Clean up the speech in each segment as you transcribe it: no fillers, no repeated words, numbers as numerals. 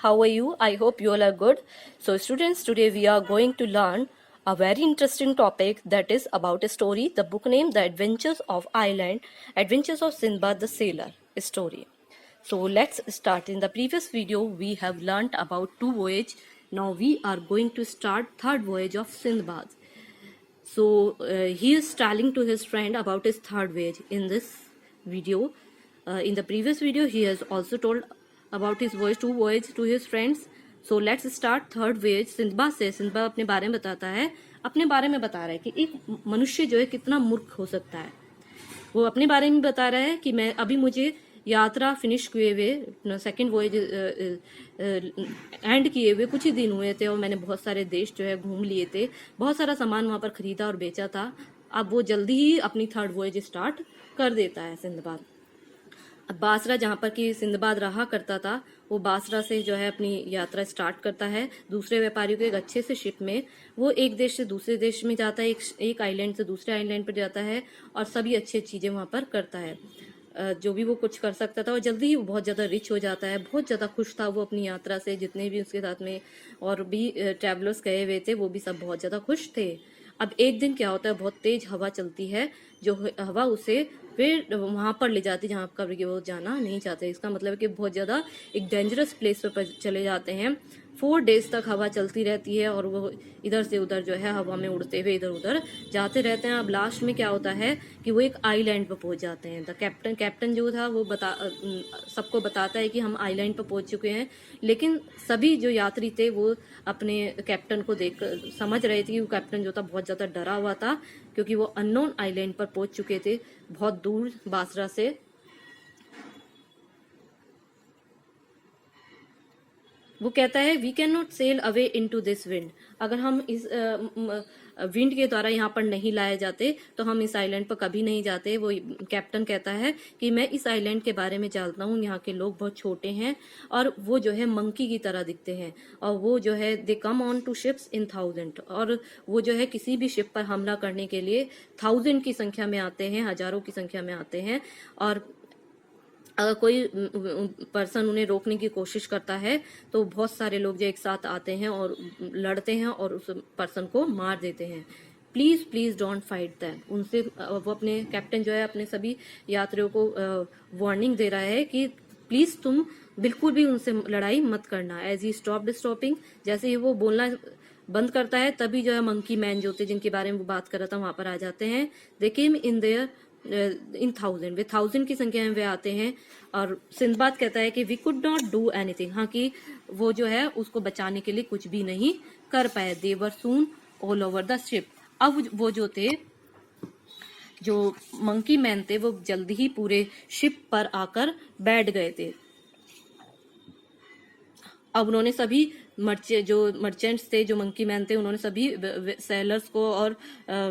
how are you? I hope you all are good. So students, today we are going to learn a very interesting topic, that is about a story, the book name The Adventures of Island, Adventures of Sinbad the Sailor story. So let's start. In the previous video we have learnt about 2 voyage. Now we are going to start third voyage of Sinbad. So he is telling to his friend about his third voyage in this video. In the previous video he has also told about his voyage, 2 voyage to his friends. So let's start third voyage Sinbad से. Sinbad अपने बारे में बताता है, अपने बारे में बता रहा है कि एक मनुष्य जो है कितना मूर्ख हो सकता है. वो अपने बारे में बता रहा है कि मैं अभी मुझे यात्रा फिनिश किए हुए, सेकंड वॉयज एंड किए हुए कुछ ही दिन हुए थे और मैंने बहुत सारे देश जो है घूम लिए थे, बहुत सारा सामान वहां पर खरीदा और बेचा था. अब वो जल्दी ही अपनी थर्ड वॉयज स्टार्ट कर देता है सिंदबाद. अब बासरा जहाँ पर कि सिंदबाद रहा करता था, वो बासरा से जो है अपनी यात्रा स्टार्ट करता है. दूसरे व्यापारियों के एक अच्छे से शिप में वो एक देश से दूसरे देश में जाता है, एक आइलैंड से दूसरे आइलैंड पर जाता है और सभी अच्छी चीजें वहां पर करता है, जो भी वो कुछ कर सकता था. और जल्दी ही वो बहुत ज़्यादा रिच हो जाता है. बहुत ज़्यादा खुश था वो अपनी यात्रा से. जितने भी उसके साथ में और भी ट्रैवलर्स गए हुए थे वो भी सब बहुत ज़्यादा खुश थे. अब एक दिन क्या होता है, बहुत तेज हवा चलती है, जो हवा उसे फिर वहां पर ले जाती जहां पर वो जाना नहीं चाहते. इसका मतलब है कि बहुत ज़्यादा एक डेंजरस प्लेस पर चले जाते हैं. 4 डेज तक हवा चलती रहती है और वो इधर से उधर जो है हवा में उड़ते हुए इधर उधर जाते रहते हैं. अब लास्ट में क्या होता है कि वो एक आइलैंड पर पहुंच जाते हैं. द कैप्टन जो था वो सबको बताता है कि हम आइलैंड पर पहुंच चुके हैं, लेकिन सभी जो यात्री थे वो अपने कैप्टन को देख समझ रहे थे कि वो कैप्टन जो था बहुत ज्यादा डरा हुआ था, क्योंकि वो अननोन आइलैंड पर पहुंच चुके थे बहुत दूर बासरा से. वो कहता है we can not sail away into this wind. अगर हम इस विंड के द्वारा यहाँ पर नहीं लाए जाते तो हम इस आइलैंड पर कभी नहीं जाते. वो कैप्टन कहता है कि मैं इस आइलैंड के बारे में जानता हूँ, यहाँ के लोग बहुत छोटे हैं और वो जो है मंकी की तरह दिखते हैं और वो जो है दे कम ऑन टू शिप्स इन 1000, और वो जो है किसी भी शिप पर हमला करने के लिए 1000 की संख्या में आते हैं, हजारों की संख्या में आते हैं. और अगर कोई पर्सन उन्हें रोकने की कोशिश करता है तो बहुत सारे लोग जो एक साथ आते हैं और लड़ते हैं और उस पर्सन को मार देते हैं. Please please don't fight them. उनसे वो अपने कैप्टन जो है अपने सभी यात्रियों को वार्निंग दे रहा है कि प्लीज तुम बिल्कुल भी उनसे लड़ाई मत करना. एज ही स्टॉप्ड, जैसे ही वो बोलना बंद करता है तभी जो है मंकी मैन जो थे जिनके बारे में वो बात कर रहा था वहां पर आ जाते हैं. दे केम इन देयर इन 1000, वे 1000 की संख्या में वे आते हैं. और सिंदबाद कहता है कि we could not do anything. हाँ, कि वो जो है उसको बचाने के लिए कुछ भी नहीं कर पाए. They were soon all over the ship. अब वो जो थे, जो मंकी मैन थे, वो जल्दी ही पूरे शिप पर आकर बैठ गए थे. अब उन्होंने सभी जो मर्चेंट्स थे, जो मंकी मैन थे, उन्होंने सभी सेलर्स को और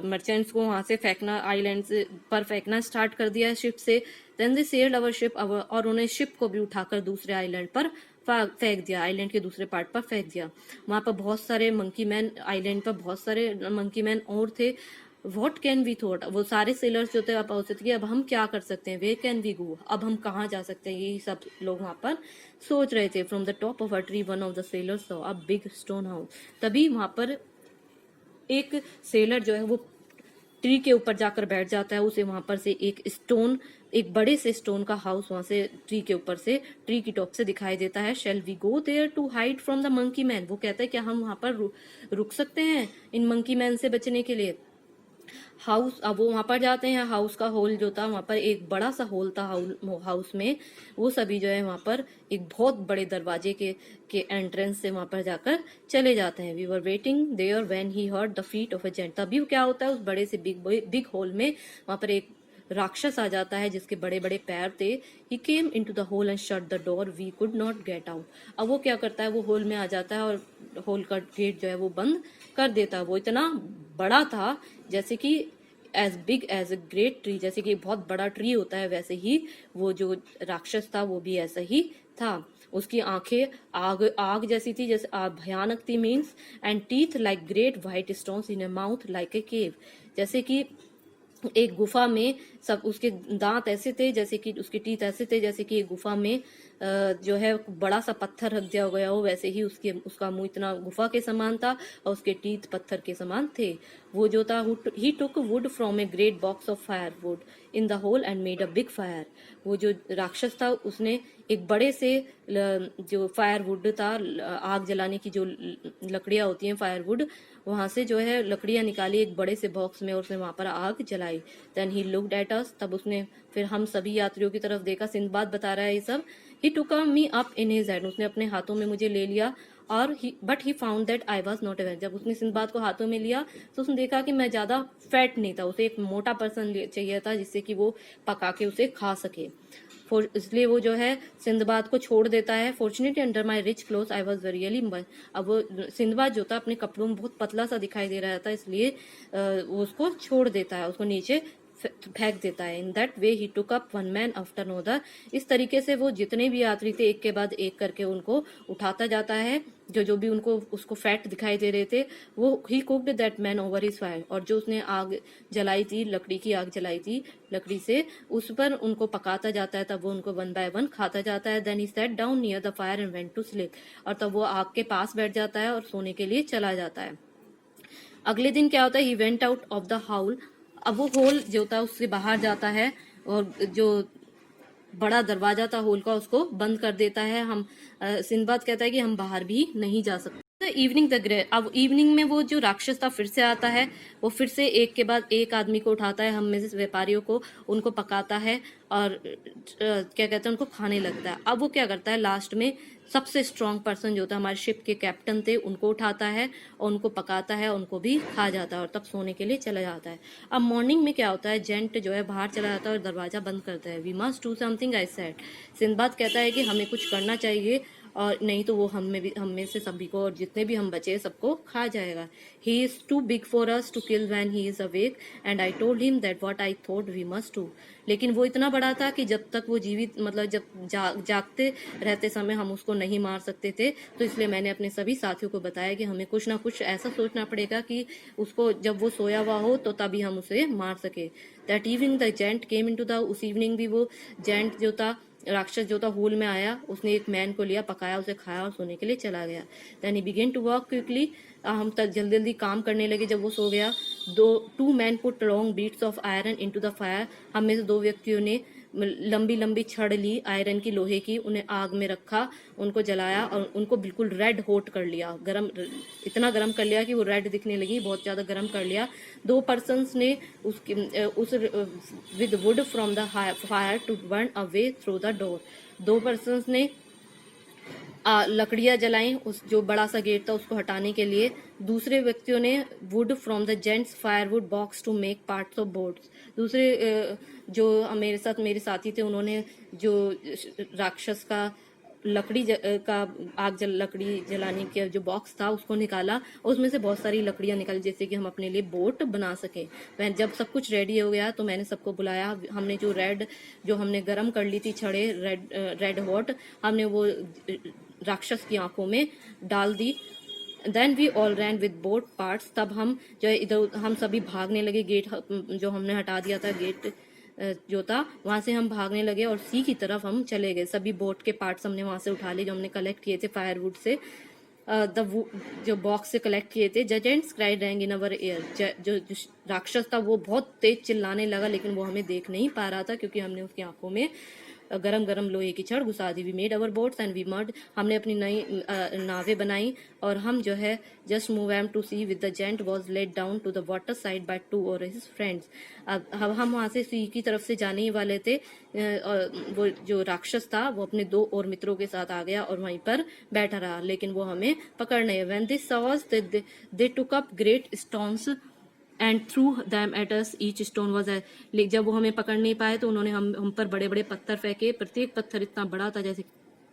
मर्चेंट्स को वहां से फेंकना, आइलैंड पर फेंकना स्टार्ट कर दिया शिप से. Then they sailed our ship, और उन्हें शिप को भी उठाकर दूसरे आइलैंड पर फेंक दिया, आइलैंड के दूसरे पार्ट पर फेंक दिया. वहां पर बहुत सारे मंकी मैन, आइलैंड पर बहुत सारे मंकी मैन और थे. वॉट कैन वी थॉट, वो सारे सेलर्स जो थे आप सोचते कि अब हम क्या कर सकते हैं, वे कैन वी गो, अब हम कहाँ जा सकते हैं, यही सब लोग वहां पर सोच रहे थे. From the top of a tree one of the sailors saw a big stone house. तभी वहां पर एक सेलर जो है वो ट्री के ऊपर जाकर बैठ जाता है. उसे वहां पर से एक बड़े से स्टोन का हाउस वहां से ट्री के ऊपर से, ट्री की टॉप से दिखाई देता है. Shall we go there to hide from the monkey man. वो कहता है क्या हम वहां पर रुक सकते हैं इन मंकी मैन से बचने के लिए. हाउस, अब वो वहां पर जाते हैं. हाउस का होल जो था, वहां पर एक बड़ा सा होल था हाउस में. वो सभी जो है वहां पर एक बहुत बड़े दरवाजे के एंट्रेंस से वहां पर जाकर चले जाते हैं. We were waiting there when he heard the feet of a giant. तभी क्या होता है, उस बड़े से बिग होल में वहां पर एक राक्षस आ जाता है जिसके बड़े बड़े पैर थे. He came into the hole and shut the door. We could not get out. अब वो क्या करता है, वो होल में आ जाता है और होल का गेट जो है वो बंद कर देता है. वो इतना बड़ा था जैसे कि as big as a great tree, जैसे कि बहुत बड़ा ट्री होता है वैसे ही वो जो राक्षस था वो भी ऐसा ही था. उसकी आंखें आग आग जैसी थी, जैसे भयानक थी means. And teeth like great white stones in a mouth like a cave. जैसे कि एक गुफा में सब उसके दांत ऐसे थे, जैसे कि उसके टीथ ऐसे थे जैसे कि एक गुफा में जो है बड़ा सा पत्थर रख दिया गया हो, वैसे ही उसका मुंह इतना गुफा के समान था और उसके टीथ पत्थर के समान थे। वो जो था, he took wood from a great box of fire wood in the hole and made a big fire. वो जो राक्षस था उसने एक बड़े से जो फायर वुड था, आग जलाने की जो लकड़ियां होती हैं फायर वुड, वहां से जो है लकड़ियां निकाली एक बड़े से बॉक्स में और उसने वहां पर आग जलाई। Then he looked at us, तब उसने फिर हम सभी यात्रियों की तरफ देखा। सिंदबाद बता रहा है ये सब। He took me up in his hand, उसने अपने हाथों में मुझे ले लिया। और but he found that I was not aware, जब उसने सिंदबाद को हाथों में लिया तो उसने देखा कि मैं ज्यादा फैट नहीं था, उसे एक मोटा पर्सन चाहिए था जिससे कि वो पका के उसे खा सके। इसलिए वो जो है सिंदबाद को छोड़ देता है। Fortunately under my rich cloth I was really. अब वो सिंदबाद जो था अपने कपड़ों में बहुत पतला सा दिखाई दे रहा था, इसलिए वो उसको छोड़ देता है, उसको नीचे फेंक देता है। In that way he took up one man after another, इस तरीके से वो जितने भी यात्री थे एक के बाद एक करके उनको उठाता जाता है। जो जो भी उनको उसको फैट दिखाई दे रहे थे वो he cooked that man over his fire, और जो उसने आग जलाई थी, लकड़ी की आग जलाई थी लकड़ी से, उस पर उनको पकाता जाता है। तब वो उनको वन बाय वन खाता जाता है। Then he sat down near the fire and went to sleep, और तब वो आग के पास बैठ जाता है और सोने के लिए चला जाता है। अगले दिन क्या होता है, he went out of the howl. अब वो होल जो होता है उससे बाहर जाता है और जो बड़ा दरवाजा था होल का उसको बंद कर देता है। हम सिंदबाद कहता है कि हम बाहर भी नहीं जा सकते। इवनिंग द ग्रे, अब इवनिंग में वो जो राक्षस था फिर से आता है। वो फिर से एक के बाद एक आदमी को उठाता है, हम में से व्यापारियों को, उनको पकाता है और क्या कहते हैं उनको खाने लगता है। अब वो क्या करता है, लास्ट में सबसे स्ट्रांग पर्सन जो था हमारे शिप के कैप्टन थे उनको उठाता है और उनको पकाता है, उनको भी खा जाता है और तब सोने के लिए चला जाता है। अब मॉर्निंग में क्या होता है, जेंट जो है बाहर चला जाता है और दरवाजा बंद करता है। We must do something I said, Sindbad कहता है कि हमें कुछ करना चाहिए और नहीं तो वो हम में से सभी को और जितने भी हम बचे सबको खा जाएगा। He is too big for us to kill when he is awake and I told him that what I thought we must do. लेकिन वो इतना बड़ा था कि जब तक वो जीवित मतलब जब जागते रहते समय हम उसको नहीं मार सकते थे, तो इसलिए मैंने अपने सभी साथियों को बताया कि हमें कुछ ना कुछ ऐसा सोचना पड़ेगा कि उसको जब वो सोया हुआ हो तो तभी हम उसे मार सके। That evening the giant came into the, उस इवनिंग भी वो जेंट जो था, राक्षस जो था होल में आया, उसने एक मैन को लिया, पकाया, उसे खाया और सोने के लिए चला गया। Then we began to work quickly, हम तक जल्दी जल्दी काम करने लगे जब वो सो गया। Two men put long bits of iron into the fire, हम में से दो व्यक्तियों ने लंबी लंबी छड़ ली आयरन की, लोहे की, उन्हें आग में रखा, उनको जलाया और उनको बिल्कुल रेड हॉट कर लिया, गरम, इतना गरम कर लिया कि वो रेड दिखने लगी, बहुत ज्यादा गरम कर लिया। दो पर्सन्स ने उस with wood from the fire to burn away through the door, दो पर्सन्स ने लकड़ियां जलाई उस जो बड़ा सा गेट था उसको हटाने के लिए। दूसरे व्यक्तियों ने wood from the giant's firewood box to make parts of boards, दूसरे जो मेरे साथ मेरे साथी थे उन्होंने जो राक्षस का लकड़ी जलाने का जो बॉक्स था उसको निकाला और उसमें से बहुत सारी लकड़ियां निकाली जैसे कि हम अपने लिए बोट बना सके। जब सब कुछ रेडी हो गया तो मैंने सबको बुलाया। हमने जो हमने गरम कर ली थी छड़े रेड हॉट, हमने वो राक्षस की आंखों में डाल दी। Then we all ran with boat parts, तब हम जो है इधर हम सभी भागने लगे, गेट जो हमने हटा दिया था गेट जो था वहां से हम भागने लगे और सी की तरफ हम चले गए। सभी बोट के पार्ट्स हमने वहां से उठा लिए जो हमने कलेक्ट किए थे फायरवुड से, जो बॉक्स से कलेक्ट किए थे। जजेंट्स क्राइड रैंग इन अवर एयर, जो राक्षस था वो बहुत तेज चिल्लाने लगा लेकिन वो हमें देख नहीं पा रहा था क्योंकि हमने उसकी आंखों में गरम गरम लोहे की छड़ घुसा दी। We made our boats and we mud, हमने अपनी नई नावें बनाई और हम जो है just move them to sea with the gent was let down to the water side by two or his friends. अब हम वहां से सी की तरफ से जाने ही वाले थे और वो जो राक्षस था वो अपने दो और मित्रों के साथ आ गया और वहीं पर बैठा रहा लेकिन वो हमें पकड़ नहीं। When this saw us they took up great stones and through them at us, each stone was, जब वो हमें पकड़ नहीं पाए तो उन्होंने हम पर बड़े बड़े पत्थर फेंके। प्रत्येक पत्थर इतना बड़ा था जैसे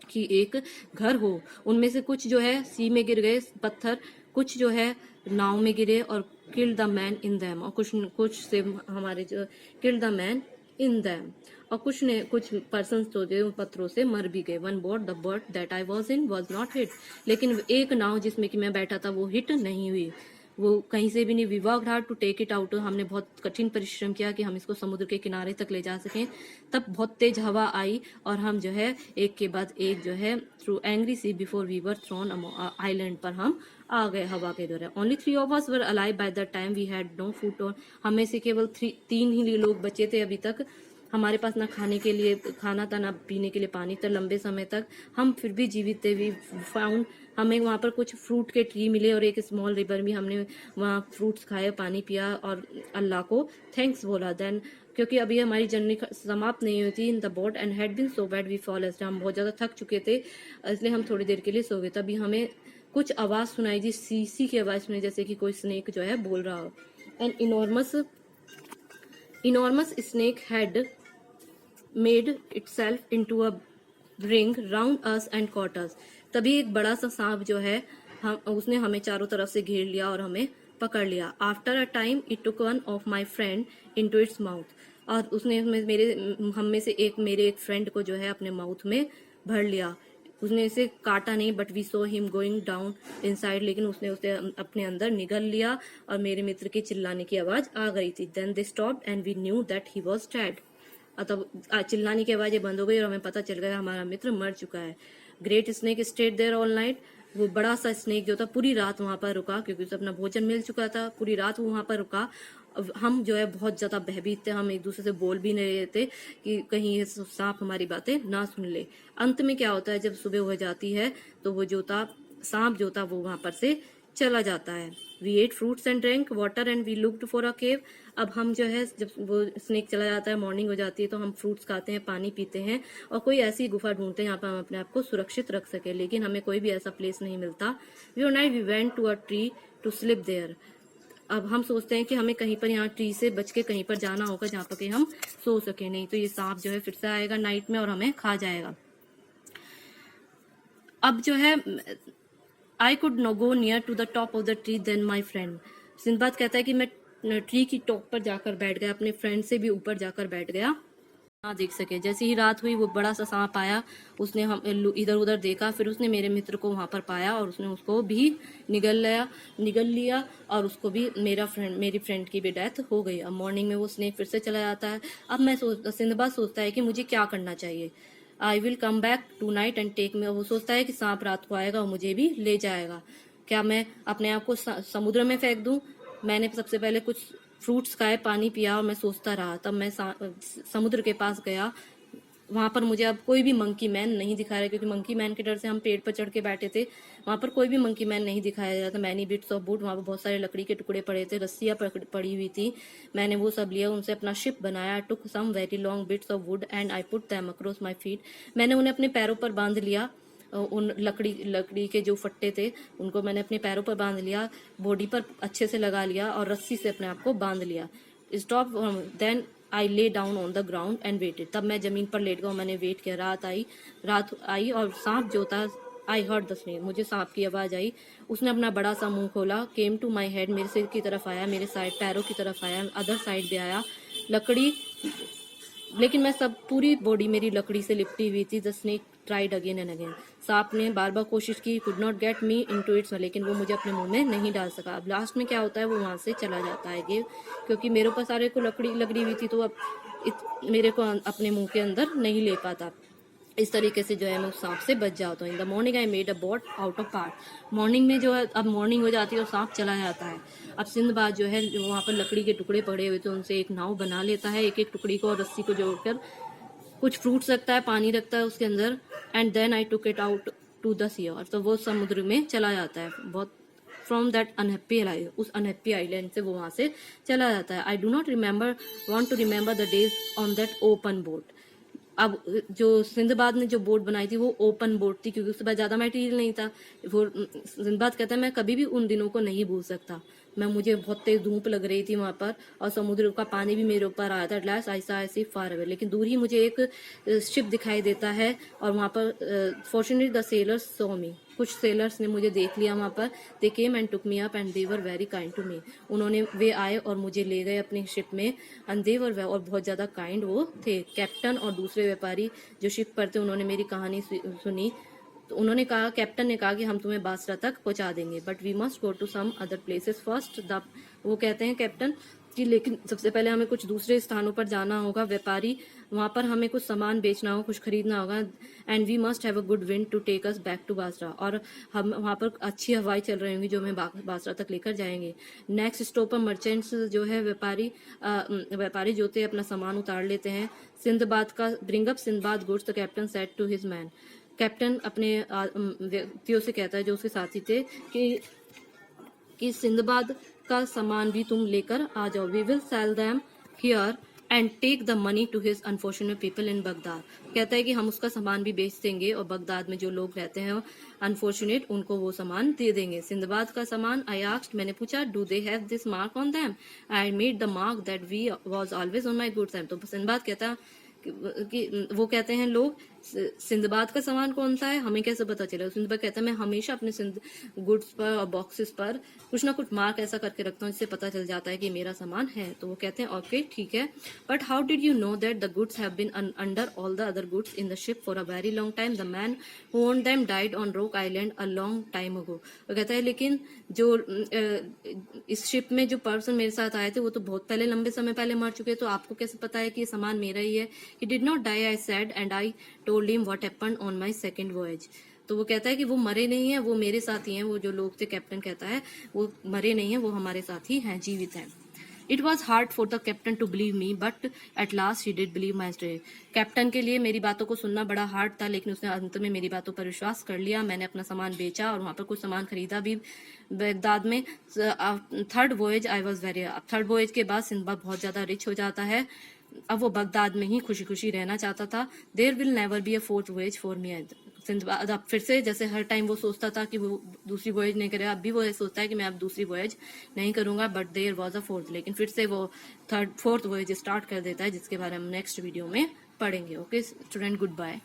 कि एक घर हो। उनमें से कुछ जो है सी में गिर गए पत्थर, कुछ जो है नाव में गिरे और kill the man in them, और कुछ से हमारे जो kill the man in them, और कुछ पर्सन तो जो पत्थरों से मर भी गए। One boat the boat that I was in was not hit, लेकिन एक नाव जिसमें कि मैं बैठा था वो हिट नहीं हुई। वो कहीं से भी नहीं, we worked hard to take it out, हमने बहुत कठिन परिश्रम किया कि हम इसको समुद्र के किनारे तक ले जा सकें। तब बहुत तेज हवा आई और हम जो है एक के बाद एक जो है through angry sea before we were thrown island पर हम आ गए हवा के द्वारा। Only 3 of us were alive by the time we had no food और हमें से केवल 3 ही लोग बचे थे अभी तक। हमारे पास ना खाने के लिए खाना था, ना पीने के लिए पानी था लंबे समय तक। हम फिर भी जीवित थे। वी फाउंड, हमें वहाँ पर कुछ फ्रूट के ट्री मिले और एक स्मॉल रिवर भी, हमने वहाँ फ्रूट्स खाए, पानी पिया और अल्लाह को थैंक्स बोला। देन क्योंकि अभी हमारी जर्नी समाप्त नहीं हुई थी in the boat and had been so bad we fall asked, हम बहुत ज़्यादा थक चुके थे इसलिए हम थोड़ी देर के लिए सो गए। तभी हमें कुछ आवाज़ सुनाई दी, सी की आवाज़ सुनी, जैसे कि कोई स्नेक जो है बोल रहा हो। An enormous snake had made itself into a ring round us and caught us। तभी एक बड़ा सा सांप जो है उसने हमें चारों तरफ से घेर लिया और हमें पकड़ लिया। After a time it took one of my friend into its mouth, और उसने हम में से मेरे एक फ्रेंड को जो है अपने माउथ में भर लिया। उसने इसे काटा नहीं, but we saw him going down inside, लेकिन उसने उसे अपने अंदर निगल लिया और मेरे मित्र की चिल्लाने की आवाज आ गई थी। Then they stopped and we knew that he was dead. तब चिल्लाने की आवाजें बंद हो गई और हमें पता चल गया हमारा मित्र मर चुका है। Great snake stayed there all night, वो बड़ा सा स्नेक जो था पूरी रात वहां पर रुका, क्योंकि उसे अपना भोजन मिल चुका था। पूरी रात वो वहां पर रुका। अब हम जो है बहुत ज्यादा भयभीत थे, हम एक दूसरे से बोल भी नहीं रहे थे कि कहीं ये सांप हमारी बातें ना सुन ले। अंत में क्या होता है, जब सुबह हो जाती है तो वो जो था सांप जो था वो वहां पर से चला जाता है। We ate fruits and drink water and we looked for a cave. अब हम जो है जब वो स्नेक चला जाता है, मॉर्निंग हो जाती है, तो हम फ्रूट्स खाते हैं, पानी पीते हैं और कोई ऐसी गुफा ढूंढते हैं यहाँ पर हम अपने आप को सुरक्षित रख सके, लेकिन हमें कोई भी ऐसा प्लेस नहीं मिलता। We night we went to a tree to sleep there. अब हम सोचते हैं कि हमें कहीं पर यहाँ ट्री से बच के कहीं पर जाना होगा जहाँ पर कि हम सो सके, नहीं तो ये सांप जो है फिर से आएगा नाइट में और हमें खा जाएगा। अब जो है I could no go near to the top of the tree then my friend. Sindbad कहता है कि मैं ट्री की टॉप पर जाकर बैठ गया, अपने फ्रेंड से भी ऊपर जाकर बैठ गया ना देख सके। जैसे ही रात हुई वो बड़ा सा सांप आया, उसने हम इधर उधर देखा, फिर उसने मेरे मित्र को वहां पर पाया और उसने उसको भी निगल लिया और उसको भी मेरी फ्रेंड की भी डेथ हो गई। अब मॉर्निंग में वो स्नेक फिर से चला जाता है। अब सिंदबाद सोचता है कि मुझे क्या करना चाहिए। I will come back tonight and take me. वो सोचता है कि सांप रात को आएगा और मुझे भी ले जाएगा। क्या मैं अपने आप को समुद्र में फेंक दूं? मैंने सबसे पहले कुछ फ्रूट्स खाए, पानी पिया और मैं सोचता रहा। तब मैं समुद्र के पास गया। वहां पर मुझे अब कोई भी मंकी मैन नहीं दिखा रहा, क्योंकि मंकी मैन के डर से हम पेड़ पर चढ़ के बैठे थे। वहां पर कोई भी मंकी मैन नहीं दिखाया जाता। मैनी बिट्स ऑफ वुड, वहां पर बहुत सारे लकड़ी के टुकड़े पड़े थे, रस्सियां पड़ी हुई थी। मैंने वो सब लिया, उनसे अपना शिप बनाया। Took some very long bits of wood and I put them across my feet. मैंने उन्हें अपने पैरों पर बांध लिया। उन लकड़ी के जो फट्टे थे उनको मैंने अपने पैरों पर बांध लिया, बॉडी पर अच्छे से लगा लिया और रस्सी से अपने आप को बांध लिया। Stop then I lay down on the ground and waited. तब मैं जमीन पर लेट गया, मैंने वेट किया। रात आई और सांप जो था, आई हर्ड द स्नेक, मुझे सांप की आवाज आई। उसने अपना बड़ा सा मुंह खोला, केम टू माई हेड, मेरे सिर की तरफ आया, मेरे साइड पैरों की तरफ आया, अदर साइड भी आया। लकड़ी, लेकिन मैं सब पूरी बॉडी मेरी लकड़ी से लिपटी हुई थी। The snake tried again and again. सांप ने बार बार कोशिश की, could not get me into its, लेकिन वो मुझे अपने मुंह में नहीं डाल सका। अब लास्ट में क्या होता है, वो वहां से चला जाता है क्योंकि मेरे ऊपर सारे को लकड़ी लगी हुई थी, तो अब मेरे को अपने मुंह के अंदर नहीं ले पाता। इस तरीके से जो है मैं उस सांप से बच जाता हूँ। In the morning I made a boat out of part. Morning में जो है, अब मॉर्निंग हो जाती है और सांप चला जाता है। अब सिंदबाद जो है, जो वहाँ पर लकड़ी के टुकड़े पड़े हुए थे, उनसे एक नाव बना लेता है, एक एक टुकड़ी को और रस्सी को जोड़कर। कुछ फ्रूट्स रखता है, पानी रखता है उसके अंदर। And then I took it out to the sea, और तो वो समुद्र में चला जाता है। बहुत फ्रॉम दैट अनहैप्पी आइलैंड, उस अनहैप्पी आइलैंड से वो वहां से चला जाता है। I do not want to remember the days on that open boat. अब जो सिंदबाद ने जो बोट बनाई थी वो ओपन बोट थी, क्योंकि उसके बाद ज्यादा मटेरियल नहीं था। वो सिंदबाद कहता है मैं कभी भी उन दिनों को नहीं भूल सकता। मुझे बहुत तेज धूप लग रही थी वहां पर और समुद्र का पानी भी मेरे ऊपर आया था। लास्ट आई सी फार अवे, लेकिन दूर ही मुझे एक शिप दिखाई देता है और वहां पर fortunately the sailors saw me. कुछ सेलर्स ने मुझे देख लिया वहां पर। They came and took me up and they were very kind to me. वे आए और मुझे ले गए अपनी शिप में। एंड दे वर, और बहुत ज्यादा काइंड वो थे। कैप्टन और दूसरे व्यापारी जो शिप पर थे, उन्होंने मेरी कहानी सुनी। तो उन्होंने कहा, कैप्टन ने कहा कि हम तुम्हें बासरा तक पहुंचा देंगे, but we must go to some other places first. The वो कहते हैं कैप्टन कि लेकिन सबसे पहले हमें कुछ दूसरे स्थानों पर जाना होगा, व्यापारी वहां पर हमें कुछ सामान बेचना होगा, कुछ खरीदना होगा, and we must have a good wind to take us back to Basra, और हम वहां पर अच्छी हवाएं चल रही होंगी जो हमें बासरा तक लेकर जाएंगे। नेक्स्ट स्टॉप पर मर्चेंट्स जो है व्यापारी जो थे अपना सामान उतार लेते हैं। सिंदबाद का bring up Sindbad goods, the captain said to his men. Captain अपने व्यक्तियों से कहता है जो उसके साथी थे कि सिंदबाद का सामान भी तुम लेकर आ जाओ। We will sell them here and take the money to his unfortunate people in Baghdad. कहता है कि हम उसका सामान भी बेच देंगे और बगदाद में जो लोग रहते हैं अनफॉर्चुनेट उनको वो सामान दे देंगे। सिंदबाद का सामान, आई आस्क्ड, मैंने पूछा, do they have this mark on them? I made the mark that we was always on my goods. तो सिंदबाद कहता कि वो कहते हैं लोग, सिंदबाद का सामान कौन सा है, हमें कैसे पता चला? सिंदबाद कहता है मैं हमेशा अपने गुड्स पर और बॉक्सेस पर कुछ ना कुछ मार्क ऐसा करके रखता हूँ जिससे पता चल जाता है कि मेरा सामान है। तो वो कहते हैं ओके ठीक है, but how did you know that the goods have been under all the other goods in the ship for a very long time? The man who owned them died on rock island a long time ago. वो कहता है लेकिन जो इस ship में जो person मेरे साथ आए थे वो तो बहुत पहले, लंबे समय पहले मर चुके, तो आपको कैसे पता है कि ये सामान मेरा ही है? He did not die, I said, and I told him what happened on my second voyage. तो वो कहता है कि वो मरे नहीं है, वो मेरे साथ ही हैं, वो जो लोग थे, कैप्टन कहता है वो मरे नहीं है, वो हमारे साथ ही हैं, जीवित हैं। It was hard for the captain to believe me, but at last he did believe my story. Captain के लिए मेरी बातों को सुनना बड़ा हार्ड था, लेकिन उसने अंत में मेरी बातों पर विश्वास कर लिया। मैंने अपना सामान बेचा और वहां पर कुछ सामान खरीदा भी बगदाद में। Third voyage I was very, third voyage के बाद सिंदबाद बहुत ज्यादा रिच हो जाता है। अब वो बगदाद में ही खुशी खुशी रहना चाहता था। There will never be a fourth voyage for me. Sindbad अब फिर से, जैसे हर टाइम वो सोचता था कि वो दूसरी वॉयज नहीं करेगा, अब भी वो सोचता है कि मैं अब दूसरी वॉयज नहीं करूंगा, but there was a fourth. लेकिन फिर से वो फोर्थ वॉयज स्टार्ट कर देता है, जिसके बारे में हम नेक्स्ट वीडियो में पढ़ेंगे। Okay student, good bye.